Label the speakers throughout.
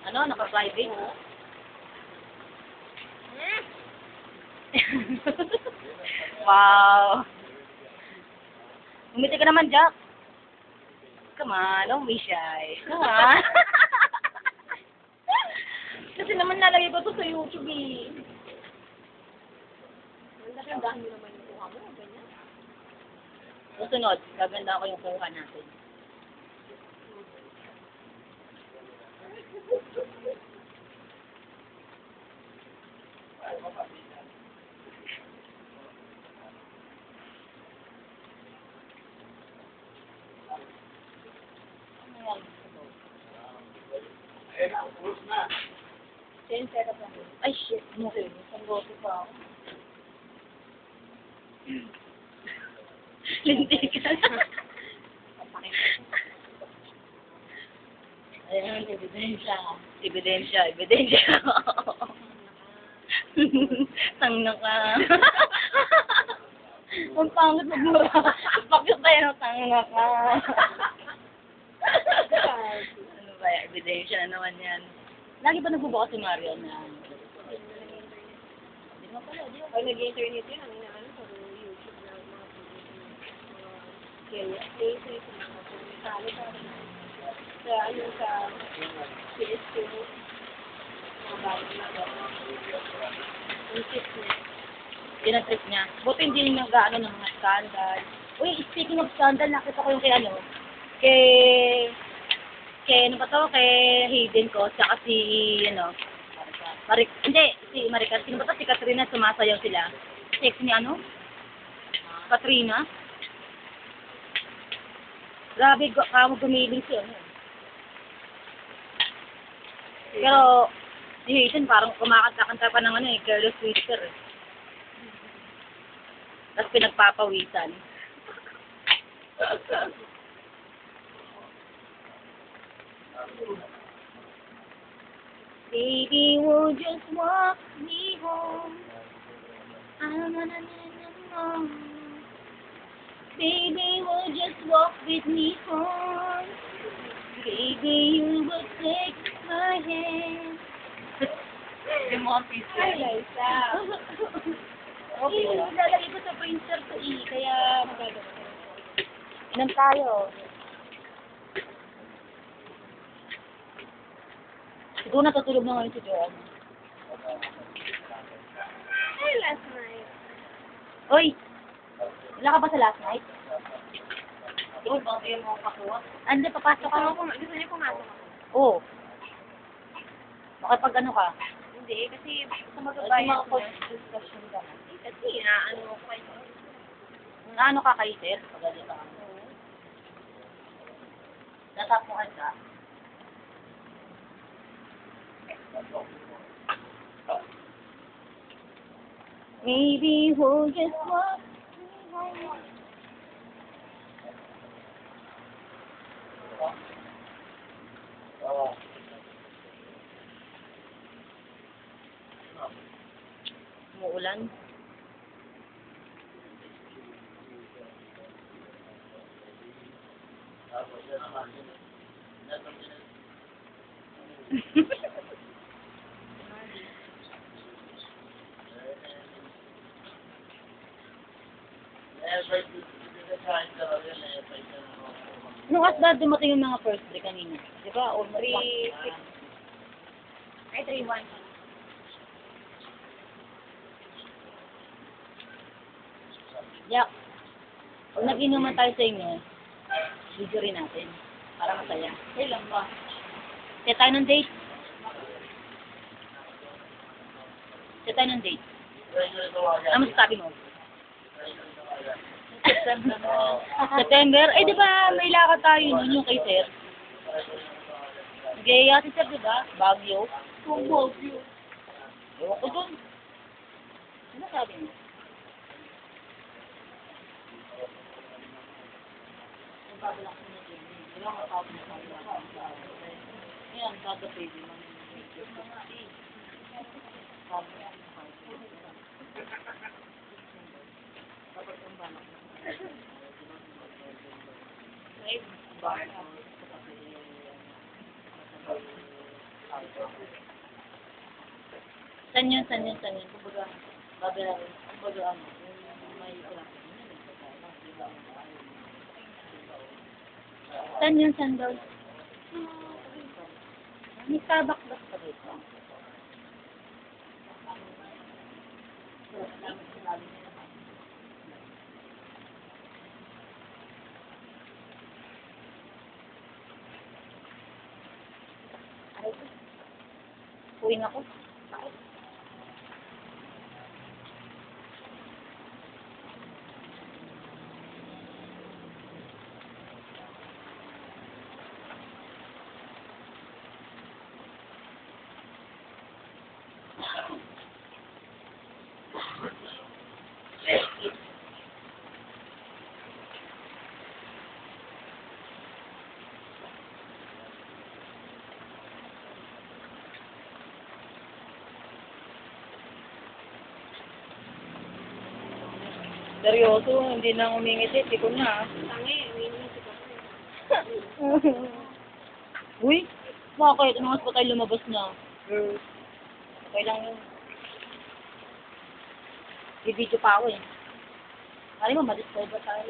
Speaker 1: Ano, naka-private? Wow. Umiti ka naman, Jack. Come on, don't be shy. Come on. Kasi naman nalagay ko to sa YouTube eh. Gandahan mo naman yung kuha mo, ganyan. Susunod, gaganda ko yung kuha natin. Ay, shit. Isang goto pa ako. Lintikan. Ayan, ebidensya. Ebidensya. Tangna ka. Ang pangit magmura. Bakit tayo ng tangna ka? Ano ba yan? Ebidensya na naman yan. Lagi ba nagbubukas si Mario na? Hindi mo pala, di ba?
Speaker 2: Pag nag-internet yun, ang inaano sa YouTube na mga kaya cases, mga pumisalo sa ano sa PS2, mga bagay na yung trip niya.
Speaker 1: Tinatrip niya. Buti hindi yung nag-ano ng mga scandal. Uy, speaking of scandal, nakita ko yung kay ano, kay ano ba to? Kay Hayden ko, saka si, ano, hindi, si Maricas. Sino ba to? Si Katrina, sumasayaw sila. Sex ni ano? Katrina? Grabe, kamo gumiling siya. Ano? Pero, si Hayden parang kumakanta-kanta pa ng ano eh, Careless Whisper eh. Tapos pinagpapawisan. Baby, will just walk me home. Baby, will just walk with me home. Baby, you will take my hand. Yung mga pieces.
Speaker 2: Ay, Liza.
Speaker 1: Okay, lalagay ko sa printer ko kaya magagawa ko. Ilan tayo? Siguro natutulog na ngayon si Joanne.
Speaker 2: Ay, last night.
Speaker 1: Hoy! Wala ka ba sa last night? Doon, baka kayo mo kakuha. Andi, papasok ka.
Speaker 2: Gusto niyo pumasok ako?
Speaker 1: Oo. Makipag ano ka?
Speaker 2: Hindi, kasi gusto
Speaker 1: Ay,
Speaker 2: magbabayad
Speaker 1: mga
Speaker 2: na.
Speaker 1: discussion ka na.
Speaker 2: Kasi inaano ko kayo.
Speaker 1: Ano ka kay sir? Pagalita ka. Tatapuan ka. Maybe we'll just walk. Umuulan. Nung asda dumating yung mga first day kanina. Di ba? O
Speaker 2: 3-6. Ay, 3-1.
Speaker 1: Yak. Pag nag-inuman tayo sa inyo, video rin natin. Para masaya.
Speaker 2: Kailan ba?
Speaker 1: Kaya tayo ng date. Kaya tayo ng date. Ano masasabi mo? September? Eh, di ba may lakad tayo nun yung kay sir? Gaya si sir, di ba? Baguio.
Speaker 2: Kung Baguio.
Speaker 1: Ewan ko dun. Ano sabi mo? Ayan, kagapay din. Ay, bar. Saan yun? Kumbaga, kumbaga ano, yung may Saan yung sandal? May Starbucks ba sa dito? Uwi na ako. Seryoso, hindi na umingiti. Tikon na.
Speaker 2: Tangi, umiinisip ako.
Speaker 1: Uy, bakit? Anong oras pa tayo lumabas na? Okay lang yun. Bibidyo pa ako eh. Alam mo, madiscover ba tayo?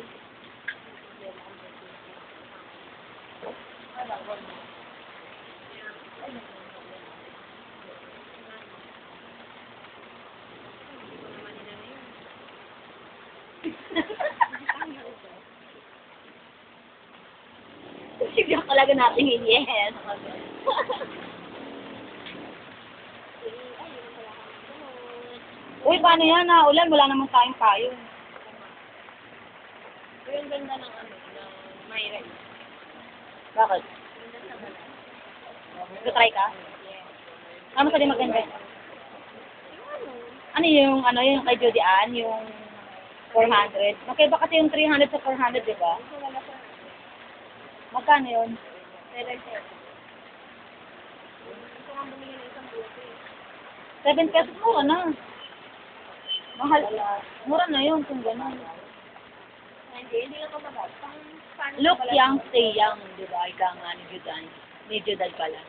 Speaker 1: Sigyan talaga natin yung yes. Uy, paano yan? Ulan, wala naman tayong payo.
Speaker 2: Pero yung ganda ng ano, ng Myra.
Speaker 1: Bakit?
Speaker 2: Ganda sa balat.
Speaker 1: Try ka? Ano sa di maganda? Ano yung kay Judy Ann, yung 400? Magkaiba kasi yung 300 sa 400, di ba? Magkano yun?
Speaker 2: 7 pesos. Gusto kang bumili ng isang buti.
Speaker 1: 7 pesos mura na. Mahal. Mura na yun kung gano'n.
Speaker 2: Hindi ka mababa. Paano
Speaker 1: Look
Speaker 2: balat
Speaker 1: young,
Speaker 2: mo?
Speaker 1: stay young, di ba? Ika nga ni Judan. Ni Judan pala.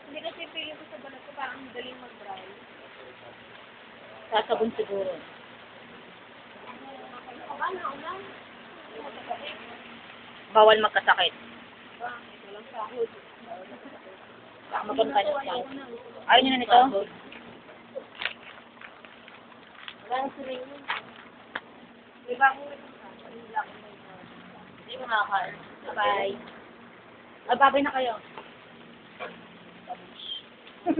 Speaker 2: Hindi kasi feeling ko sa balat ko parang madaling mag-dry.
Speaker 1: Sasabon siguro.
Speaker 2: Kabana, ulan.
Speaker 1: Bawal magkasakit.
Speaker 2: Walang sahod.
Speaker 1: Baka magkanta niya siya. Ayaw niyo na nito?
Speaker 2: Walang siling. Di ba kung
Speaker 1: Hindi ko makakain. Bye. Babay na kayo.